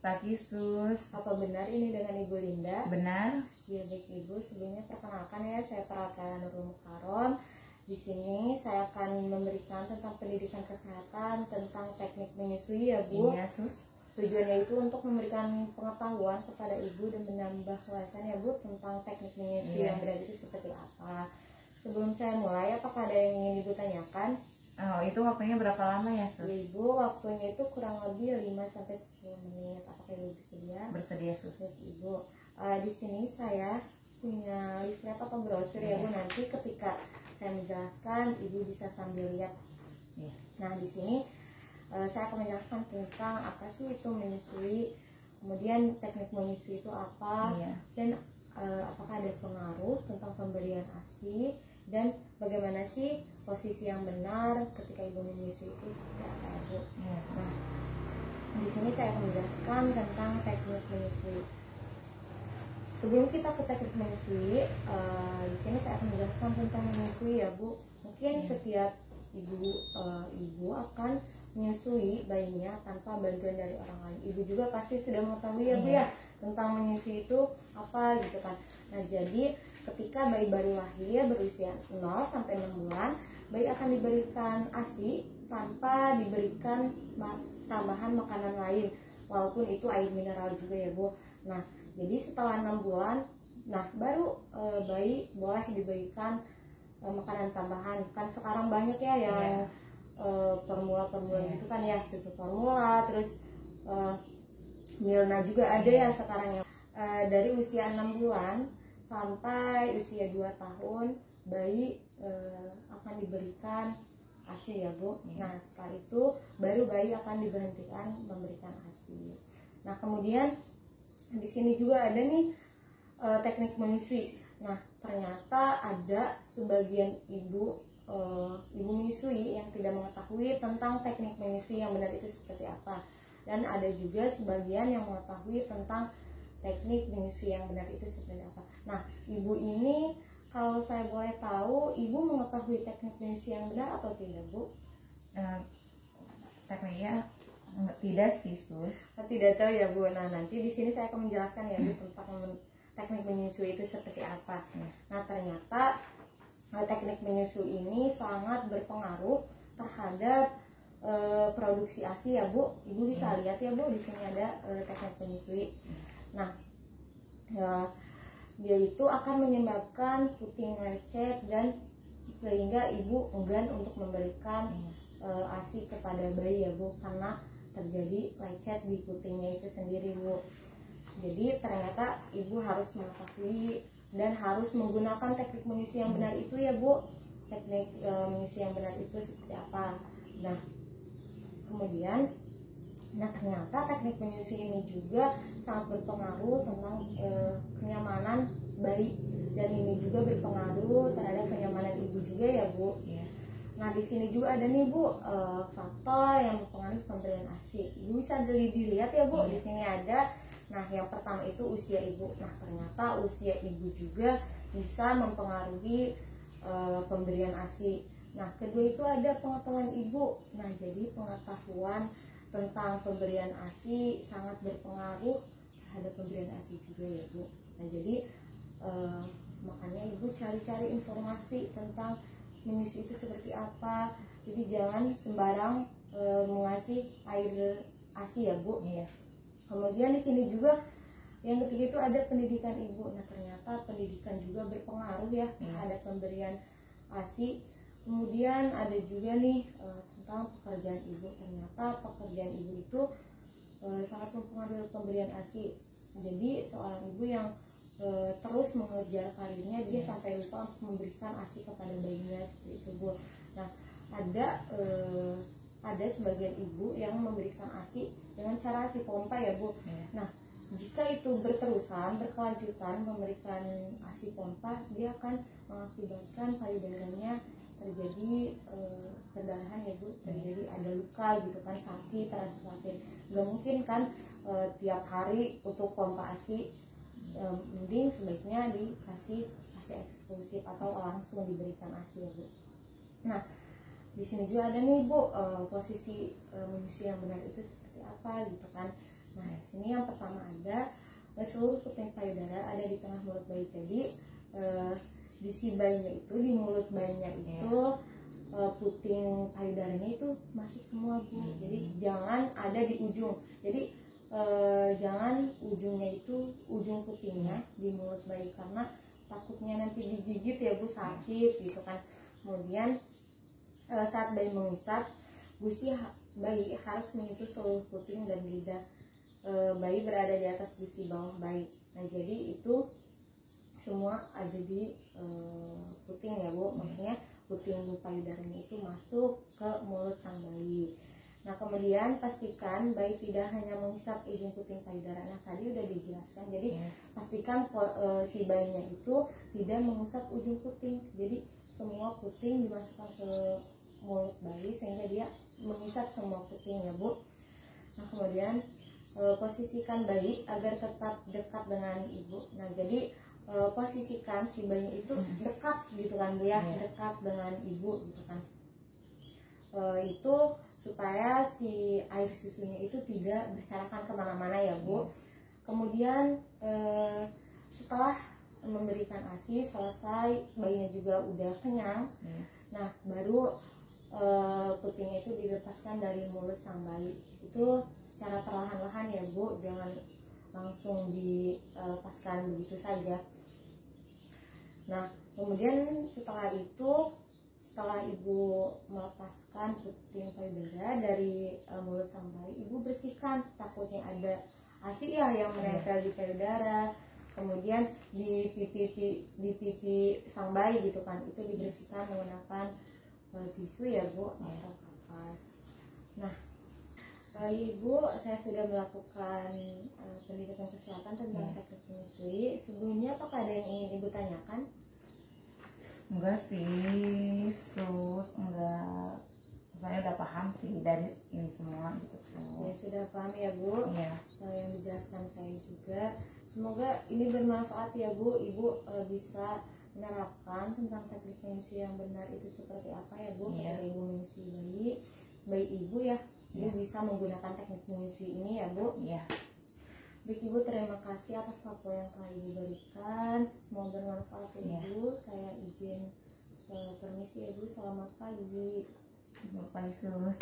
pagi Sus. Apa benar ini dengan Ibu Linda? Benar. Ya baik Ibu, sebelumnya perkenalkan ya, saya Prataya Nurul Mukarom. Di sini saya akan memberikan tentang pendidikan kesehatan, tentang teknik menyusui ya Bu. Iya Sus. Tujuannya itu untuk memberikan pengetahuan kepada Ibu dan menambah wawasan ya Bu tentang teknik menyusui yang benar itu seperti apa. Sebelum saya mulai, apakah ada yang ingin Ibu tanyakan? Oh, itu waktunya berapa lama ya Sus? Ya, Ibu, waktunya itu kurang lebih 5-10 menit. Apakah Ibu bersedia? Bersedia Sus. Baik, Ibu. Di sini saya punya leaflet atau brosur ya Bu. Nanti ketika saya menjelaskan, Ibu bisa sambil lihat. Iya. Nah, di sini saya akan menjelaskan tentang apa sih itu menyusui, kemudian teknik menyusui itu apa, Iya. dan apakah ada pengaruh tentang pemberian ASI, dan bagaimana sih posisi yang benar ketika ibu menyusui itu seperti apa ya Bu. Iya. Nah, di sini saya akan menjelaskan tentang teknik menyusui. Sebelum kita ke teknik menyusui, di sini saya akan menjelaskan tentang menyusui ya Bu. Mungkin setiap ibu akan menyusui bayinya tanpa bantuan dari orang lain. Ibu juga pasti sudah mengetahui ya Bu ya tentang menyusui itu apa gitu kan. Nah, jadi ketika bayi baru lahir berusia 0 sampai 6 bulan, bayi akan diberikan ASI tanpa diberikan tambahan makanan lain, walaupun itu air mineral juga ya Bu. Nah, jadi setelah 6 bulan, nah baru bayi boleh diberikan makanan tambahan. Kan sekarang banyak ya yang formula-formula gitu kan ya, susu formula, terus Milna juga ada ya sekarang yang dari usia 6 bulan sampai usia 2 tahun bayi akan diberikan ASI ya Bu. Nah, setelah itu baru bayi akan diberhentikan memberikan ASI. Nah, kemudian di sini juga ada nih teknik menyusui. Nah, ternyata ada sebagian ibu menyusui yang tidak mengetahui tentang teknik menyusui yang benar itu seperti apa, dan ada juga sebagian yang mengetahui tentang teknik menyusui yang benar itu seperti apa. Nah, ibu ini kalau saya boleh tahu, ibu mengetahui teknik menyusui yang benar atau tidak Bu? Tekniknya tidak sih Sus. Tidak tahu ya Bu. Nah, nanti di sini saya akan menjelaskan ya Bu tentang teknik menyusui itu seperti apa. Nah, ternyata teknik menyusui ini sangat berpengaruh terhadap produksi ASI ya Bu. Ibu bisa lihat ya Bu, di sini ada teknik menyusui. Nah, dia itu akan menyebabkan puting lecet dan sehingga ibu enggan untuk memberikan ASI kepada bayi ya Bu, karena terjadi lecet di putingnya itu sendiri Bu. Jadi ternyata ibu harus mengetahui dan harus menggunakan teknik menyusui yang benar itu ya Bu. Teknik menyusui yang benar itu seperti apa. Nah, kemudian ternyata teknik menyusui ini juga sangat berpengaruh tentang kenyamanan bayi, dan ini juga berpengaruh terhadap kenyamanan ibu juga ya Bu. Nah, di sini juga ada nih Bu faktor yang mempengaruhi pemberian ASI. Ibu bisa dilihat ya Bu, di sini ada. Nah, yang pertama itu usia ibu. Nah, ternyata usia ibu juga bisa mempengaruhi pemberian ASI. Nah, kedua itu ada pengetahuan ibu. Nah, jadi pengetahuan tentang pemberian ASI sangat berpengaruh terhadap pemberian ASI juga ya Bu. Nah, jadi makanya ibu cari-cari informasi tentang menyusui itu seperti apa. Jadi jangan sembarang mengasih air ASI ya Bu. Kemudian di sini juga yang ketiga itu ada pendidikan ibu. Nah, ternyata pendidikan juga berpengaruh ya terhadap pemberian ASI. Kemudian ada juga nih tentang pekerjaan ibu. Ternyata pekerjaan ibu itu sangat mempengaruhi pemberian ASI. Jadi seorang ibu yang terus mengejar karirnya, dia sampai lupa untuk memberikan ASI kepada bayinya seperti itu Bu. Nah, ada sebagian ibu yang memberikan ASI dengan cara ASI pompa ya Bu. Nah, jika itu berkelanjutan memberikan ASI pompa, dia akan mengakibatkan payudaranya terjadi perdarahan ya Bu, terjadi ada luka gitu kan, sakit, terasa sakit. Gak mungkin kan tiap hari untuk pompa ASI, mending sebaiknya dikasih ASI eksklusif atau langsung diberikan ASI ya Bu. Nah, di sini juga ada nih Bu posisi menyusui yang benar itu seperti apa gitu kan. Nah, di sini yang pertama ada seluruh puting payudara ada di tengah mulut bayi. Jadi di si bayinya itu, di mulut bayinya itu puting payudaranya itu masuk semua, Bu. Jadi jangan ada di ujung. Jadi jangan ujungnya itu, ujung putingnya di mulut bayi, karena takutnya nanti digigit ya, Bu, sakit gitu kan. Kemudian saat bayi mengisap, gusi bayi harus menyentuh seluruh puting dan lidah bayi berada di atas gusi bawah bayi. Nah, jadi itu semua ada di puting ya, Bu. Maksudnya puting payudaranya itu masuk ke mulut sang bayi. Nah, kemudian pastikan bayi tidak hanya mengisap ujung puting payudara. Nah, tadi udah dijelaskan. Jadi pastikan si bayinya itu tidak mengusap ujung puting. Jadi semua puting dimasukkan ke mulut bayi sehingga dia mengisap semua puting ya, Bu. Nah, kemudian posisikan bayi agar tetap dekat dengan ibu. Nah, jadi posisikan si bayi itu dekat gitu kan, Bu ya, dekat dengan ibu gitu kan. Itu supaya si air susunya itu tidak berserakan kemana-mana ya, Bu. Kemudian setelah memberikan ASI selesai, bayinya juga udah kenyang. Nah, baru putingnya itu dilepaskan dari mulut sang bayi. Itu secara perlahan-lahan ya, Bu, jangan langsung dilepaskan begitu saja. Nah, kemudian setelah itu, setelah ibu melepaskan puting payudara dari mulut sang bayi, ibu bersihkan, takutnya ada ASI ya yang menempel di payudara, kemudian di pipi sang bayi gitu kan, itu dibersihkan menggunakan tisu ya, Bu, atau kapas. Nah, Ibu, saya sudah melakukan pendidikan kesehatan tentang teknik menyusui. Sebelumnya apakah ada yang ingin Ibu tanyakan? Enggak sih, Sus, enggak. Saya udah paham sih dari ini semua gitu. Ya, sudah paham ya, Bu. Iya. Yang dijelaskan saya juga. Semoga ini bermanfaat ya, Bu. Ibu bisa menerapkan tentang teknik menyusui yang benar itu seperti apa ya, Bu. Ketika Ibu menyusui bayi Ibu ya, Ibu bisa menggunakan teknik menyusui ini ya, Bu. Iya. Baik, Ibu, terima kasih atas waktu yang telah Ibu berikan. Semoga bermanfaat ya, Ibu. Saya izin permisi ya, Bu. Selamat pagi. Selamat pagi, Sus.